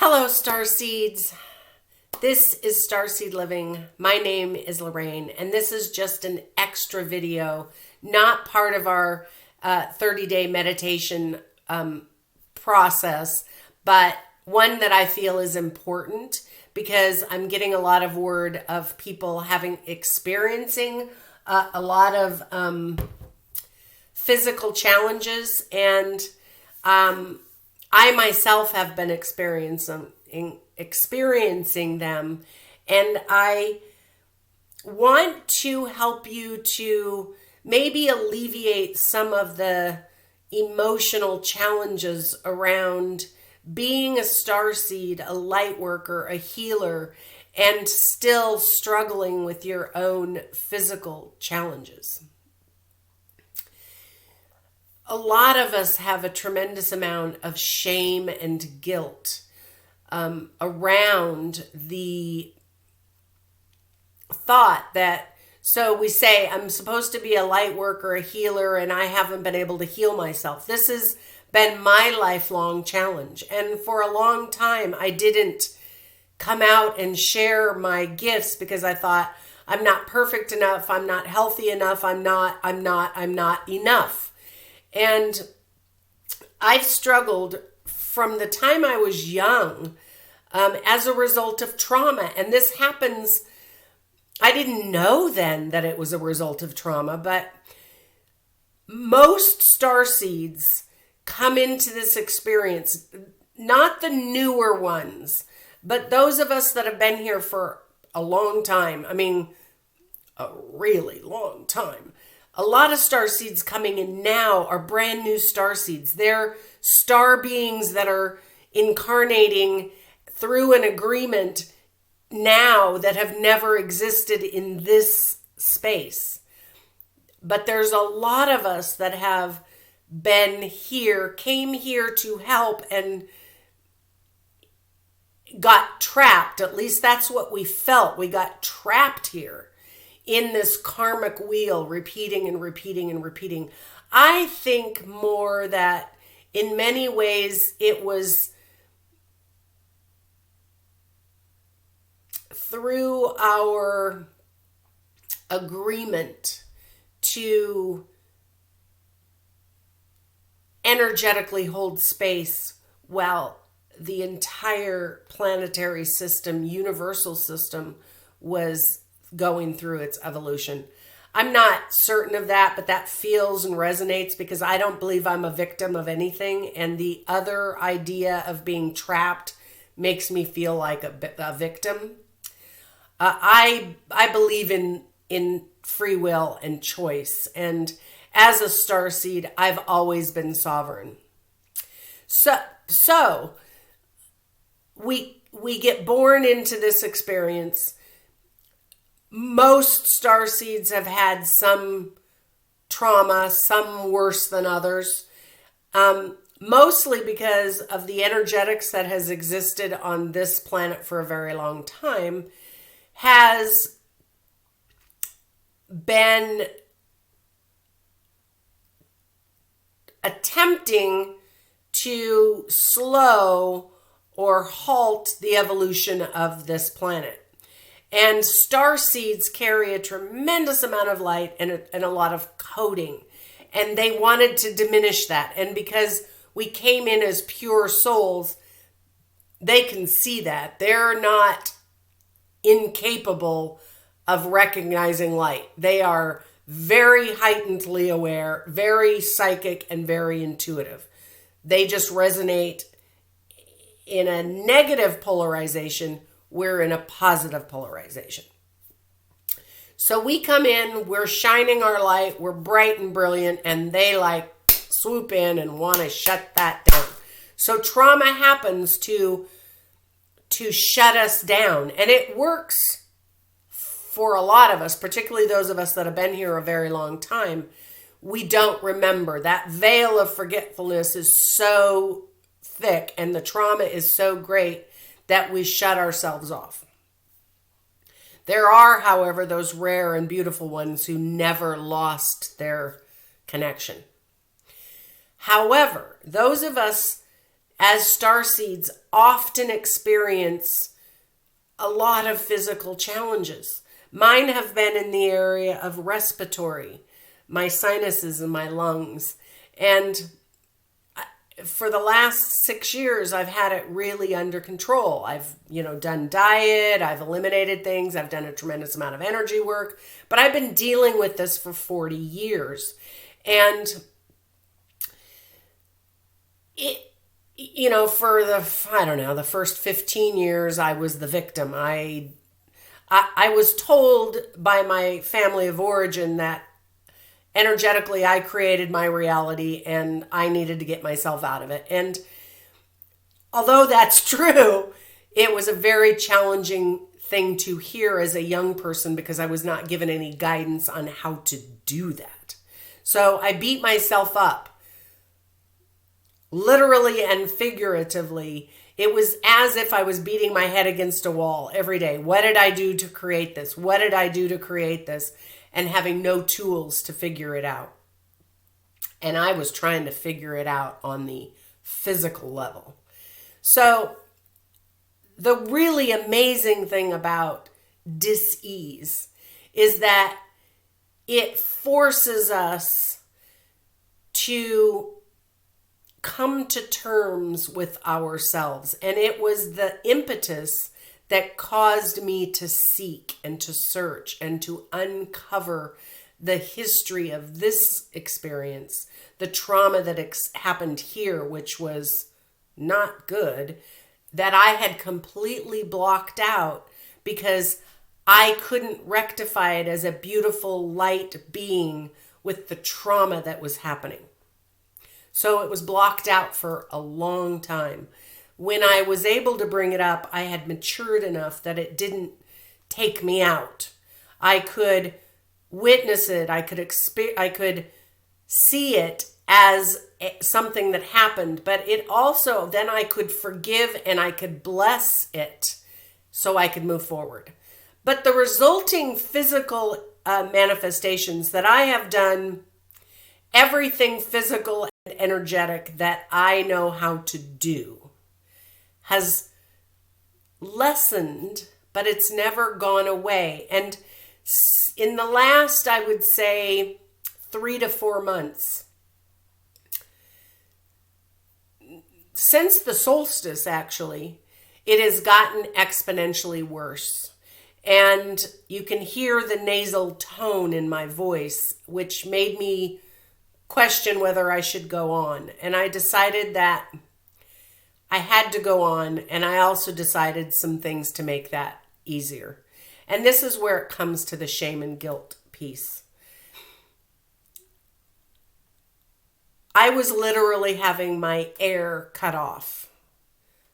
Hello, StarSeeds. This is StarSeed Living. My name is Lorraine, and this is just an extra video, not part of our 30-day meditation process, but one that I feel is important because I'm getting a lot of word of people experiencing a lot of physical challenges, and I myself have been experiencing them, and I want to help you to maybe alleviate some of the emotional challenges around being a starseed, a light worker, a healer, and still struggling with your own physical challenges. A lot of us have a tremendous amount of shame and guilt around the thought that, so we say, I'm supposed to be a light worker, a healer, and I haven't been able to heal myself. This has been my lifelong challenge. And for a long time, I didn't come out and share my gifts because I thought, I'm not perfect enough, I'm not healthy enough, I'm not enough. And I've struggled from the time I was young as a result of trauma. And this happens, I didn't know then that it was a result of trauma, but most starseeds come into this experience, not the newer ones, but those of us that have been here for a long time. I mean, a really long time. A lot of starseeds coming in now are brand new starseeds. They're star beings that are incarnating through an agreement now that have never existed in this space. But there's a lot of us that have been here, came here to help, and got trapped. At least that's what we felt. We got trapped here in this karmic wheel, repeating and repeating and repeating. I think more that in many ways it was through our agreement to energetically hold space while the entire planetary system, universal system, was going through its evolution. I'm not certain of that, but that feels and resonates because I don't believe I'm a victim of anything. And the other idea of being trapped makes me feel like a victim. I believe in free will and choice. And as a starseed, I've always been sovereign. So we get born into this experience. Most starseeds have had some trauma, some worse than others, mostly because of the energetics that has existed on this planet for a very long time has been attempting to slow or halt the evolution of this planet. And starseeds carry a tremendous amount of light and a lot of coding. And they wanted to diminish that. And because we came in as pure souls, they can see that. They're not incapable of recognizing light. They are very heightenedly aware, very psychic, and very intuitive. They just resonate in a negative polarization. We're in a positive polarization. So we come in, we're shining our light, we're bright and brilliant, and they like swoop in and want to shut that down. So trauma happens to shut us down. And it works for a lot of us, particularly those of us that have been here a very long time. We don't remember. That veil of forgetfulness is so thick and the trauma is so great that we shut ourselves off. There are, however, those rare and beautiful ones who never lost their connection. However, those of us as starseeds, often experience a lot of physical challenges. Mine have been in the area of respiratory, my sinuses and my lungs. And for the last 6 years, I've had it really under control. I've, done diet, I've eliminated things, I've done a tremendous amount of energy work, but I've been dealing with this for 40 years. And for the first 15 years, I was the victim. I was told by my family of origin that energetically I created my reality and I needed to get myself out of it. And although that's true, it was a very challenging thing to hear as a young person because I was not given any guidance on how to do that. So I beat myself up. Literally and figuratively, it was as if I was beating my head against a wall every day. What did I do to create this? What did I do to create this? And having no tools to figure it out. And I was trying to figure it out on the physical level. So the really amazing thing about dis-ease is that it forces us to come to terms with ourselves. And it was the impetus that caused me to seek and to search and to uncover the history of this experience, the trauma that happened here, which was not good, that I had completely blocked out because I couldn't rectify it as a beautiful light being with the trauma that was happening. So it was blocked out for a long time. When I was able to bring it up, I had matured enough that it didn't take me out. I could witness it. I could see it as something that happened, but it also, then I could forgive and I could bless it so I could move forward. But the resulting physical manifestations that I have done, everything physical and energetic that I know how to do, has lessened, but it's never gone away. And in the last, I would say, 3 to 4 months, since the solstice, actually, it has gotten exponentially worse. And you can hear the nasal tone in my voice, which made me question whether I should go on. And I decided that I had to go on, and I also decided some things to make that easier. And this is where it comes to the shame and guilt piece. I was literally having my air cut off,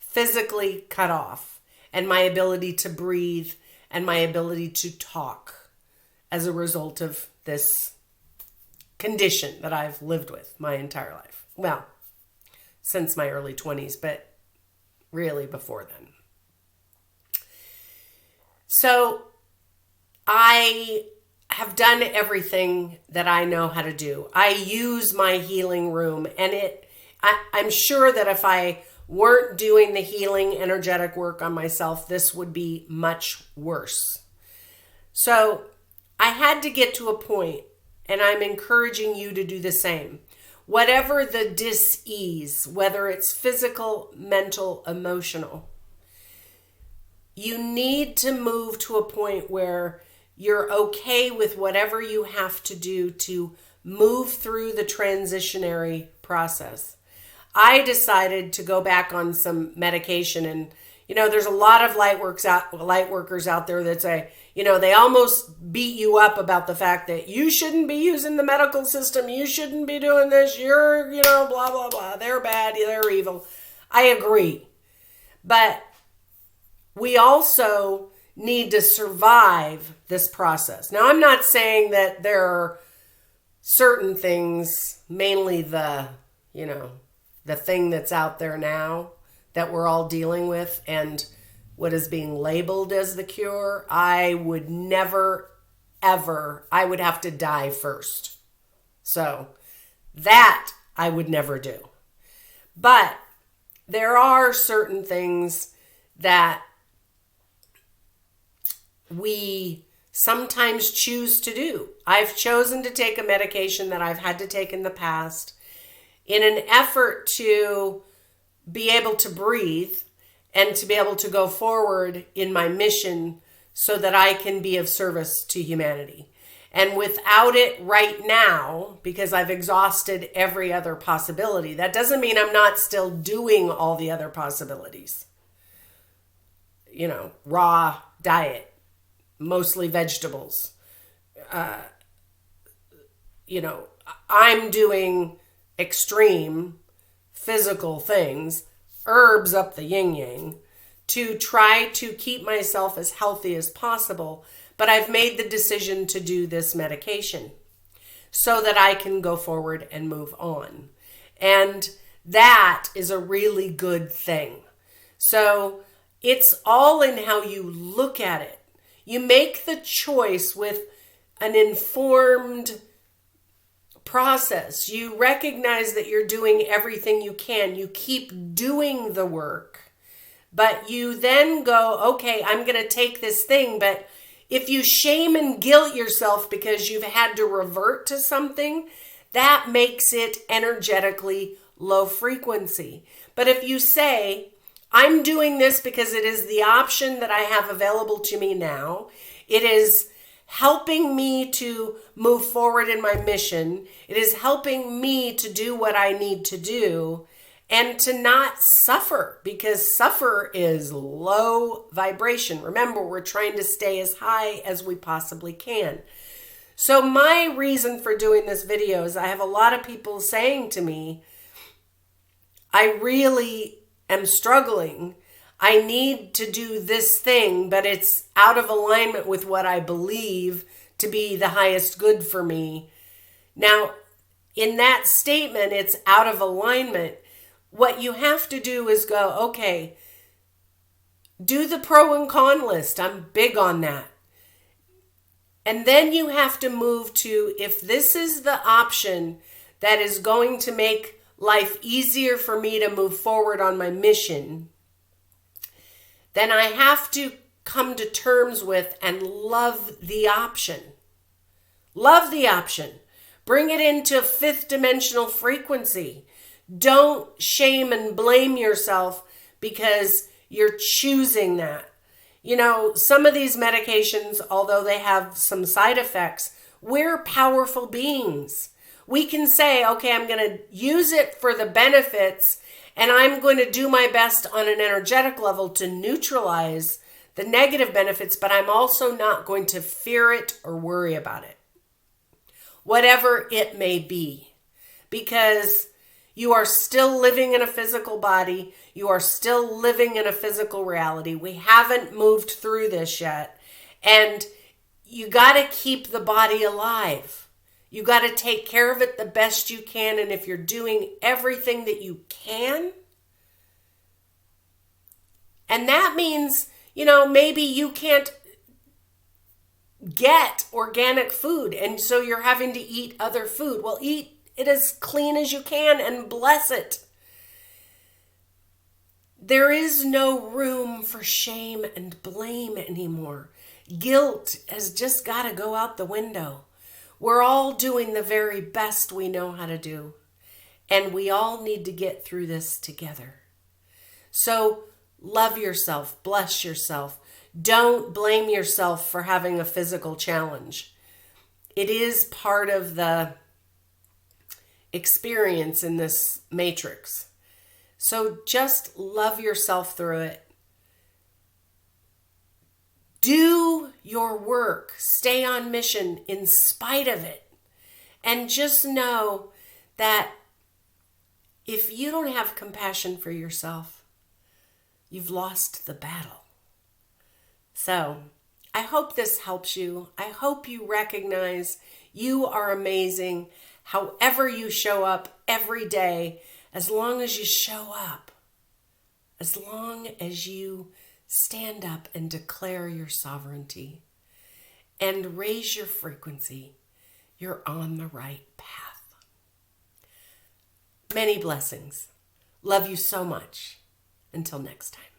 physically cut off, and my ability to breathe and my ability to talk as a result of this condition that I've lived with my entire life. Well, since my early 20s, but really before then. So I have done everything that I know how to do. I use my healing room, and I'm sure that if I weren't doing the healing energetic work on myself, this would be much worse. So I had to get to a point, and I'm encouraging you to do the same. Whatever the dis-ease, whether it's physical, mental, emotional, you need to move to a point where you're okay with whatever you have to do to move through the transitionary process. I decided to go back on some medication, and there's a lot of light workers out there that say, they almost beat you up about the fact that you shouldn't be using the medical system. You shouldn't be doing this. You're, blah, blah, blah. They're bad. They're evil. I agree. But we also need to survive this process. Now, I'm not saying that there are certain things, mainly the thing that's out there now that we're all dealing with and what is being labeled as the cure. I would never, ever, I would have to die first. So that I would never do. But there are certain things that we sometimes choose to do. I've chosen to take a medication that I've had to take in the past in an effort to be able to breathe and to be able to go forward in my mission so that I can be of service to humanity. And without it right now, because I've exhausted every other possibility, that doesn't mean I'm not still doing all the other possibilities. You know, raw diet, mostly vegetables. You know, I'm doing extreme physical things, herbs up the yin-yang, to try to keep myself as healthy as possible. But I've made the decision to do this medication so that I can go forward and move on. And that is a really good thing. So it's all in how you look at it. You make the choice with an informed process. You recognize that you're doing everything you can. You keep doing the work, but you then go, okay, I'm going to take this thing. But if you shame and guilt yourself because you've had to revert to something, that makes it energetically low frequency. But if you say, I'm doing this because it is the option that I have available to me now, it is helping me to move forward in my mission, it is helping me to do what I need to do and to not suffer, because suffer is low vibration. Remember, we're trying to stay as high as we possibly can. So my reason for doing this video is I have a lot of people saying to me, I really am struggling. I need to do this thing, but it's out of alignment with what I believe to be the highest good for me. Now, in that statement, it's out of alignment. What you have to do is go, okay, do the pro and con list. I'm big on that. And then you have to move to, if this is the option that is going to make life easier for me to move forward on my mission, then I have to come to terms with and love the option. Love the option. Bring it into fifth dimensional frequency. Don't shame and blame yourself because you're choosing that. You know, some of these medications, although they have some side effects, we're powerful beings. We can say, okay, I'm going to use it for the benefits, and I'm going to do my best on an energetic level to neutralize the negative benefits, but I'm also not going to fear it or worry about it, whatever it may be, because you are still living in a physical body. You are still living in a physical reality. We haven't moved through this yet, and you got to keep the body alive. You got to take care of it the best you can. And if you're doing everything that you can, and that means, you know, maybe you can't get organic food, and so you're having to eat other food. Well, eat it as clean as you can and bless it. There is no room for shame and blame anymore. Guilt has just got to go out the window. We're all doing the very best we know how to do, and we all need to get through this together. So love yourself, bless yourself. Don't blame yourself for having a physical challenge. It is part of the experience in this matrix. So just love yourself through it. Do your work. Stay on mission in spite of it. And just know that if you don't have compassion for yourself, you've lost the battle. So I hope this helps you. I hope you recognize you are amazing. However you show up every day, as long as you show up, as long as you stand up and declare your sovereignty and raise your frequency, you're on the right path. Many blessings. Love you so much. Until next time.